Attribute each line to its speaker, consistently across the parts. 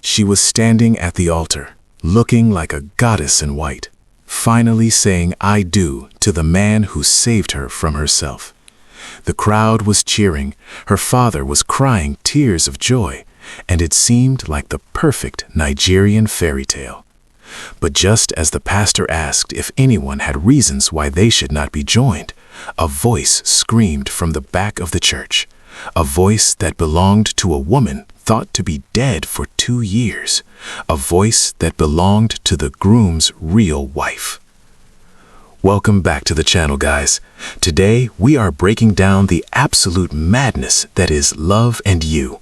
Speaker 1: She was standing at the altar, looking like a goddess in white, finally saying "I do" to the man who saved her from herself. The crowd was cheering, her father was crying tears of joy, and it seemed like the perfect Nigerian fairy tale. But just as the pastor asked if anyone had reasons why they should not be joined, a voice screamed from the back of the church, a voice that belonged to a woman thought to be dead for 2 years, a voice that belonged to the groom's real wife. Welcome back to the channel, guys. Today, we are breaking down the absolute madness that is Love and You.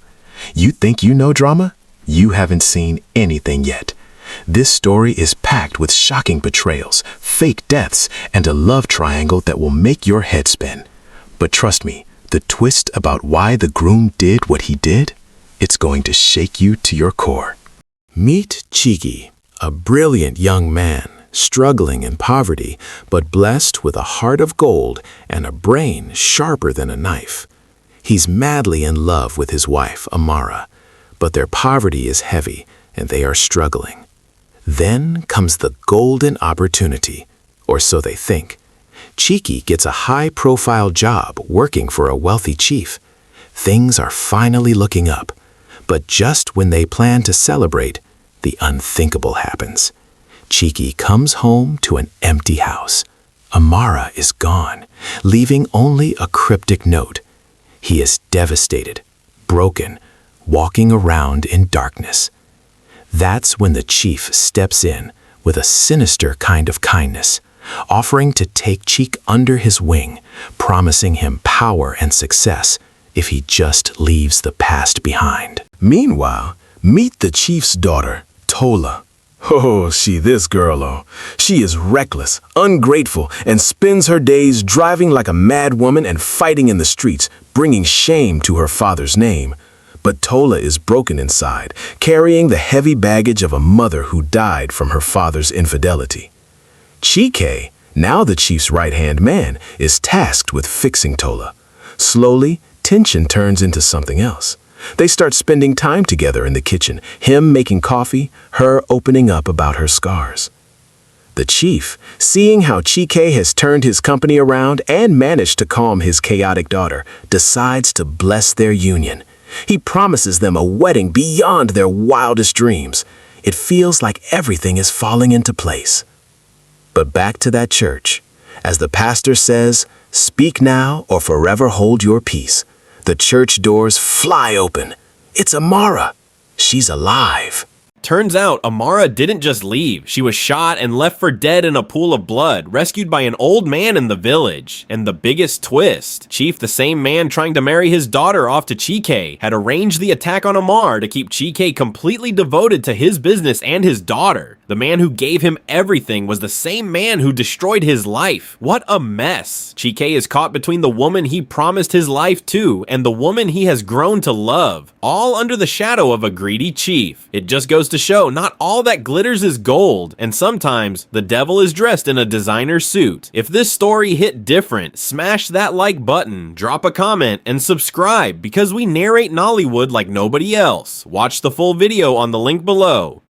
Speaker 1: You think you know drama? You haven't seen anything yet. This story is packed with shocking betrayals, fake deaths, and a love triangle that will make your head spin. But trust me, the twist about why the groom did what he did, it's going to shake you to your core. Meet Chike, a brilliant young man, struggling in poverty, but blessed with a heart of gold and a brain sharper than a knife. He's madly in love with his wife, Amara, but their poverty is heavy and they are struggling. Then comes the golden opportunity, or so they think. Chike gets a high-profile job working for a wealthy chief. Things are finally looking up, but just when they plan to celebrate, the unthinkable happens. Chike comes home to an empty house. Amara is gone, leaving only a cryptic note. He is devastated, broken, walking around in darkness. That's when the chief steps in with a sinister kind of kindness, offering to take Chike under his wing, promising him power and success if he just leaves the past behind.
Speaker 2: Meanwhile, meet the chief's daughter, Detola. Oh, this girl, oh. She is reckless, ungrateful, and spends her days driving like a mad woman and fighting in the streets, bringing shame to her father's name. But Detola is broken inside, carrying the heavy baggage of a mother who died from her father's infidelity. Chike, now the chief's right-hand man, is tasked with fixing Detola. Slowly, tension turns into something else. They start spending time together in the kitchen, him making coffee, her opening up about her scars. The chief, seeing how Chike has turned his company around and managed to calm his chaotic daughter, decides to bless their union. He promises them a wedding beyond their wildest dreams. It feels like everything is falling into place. But back to that church. As the pastor says, "Speak now or forever hold your peace." The church doors fly open. It's Amara. She's alive.
Speaker 3: Turns out Amara didn't just leave. She was shot and left for dead in a pool of blood, rescued by an old man in the village. And the biggest twist, Chief, the same man trying to marry his daughter off to Chike, had arranged the attack on Amara to keep Chike completely devoted to his business and his daughter. The man who gave him everything was the same man who destroyed his life. What a mess. Chike is caught between the woman he promised his life to and the woman he has grown to love, all under the shadow of a greedy chief. It just goes to show not all that glitters is gold, and sometimes the devil is dressed in a designer suit. If this story hit different, smash that like button, drop a comment, and subscribe because we narrate Nollywood like nobody else. Watch the full video on the link below.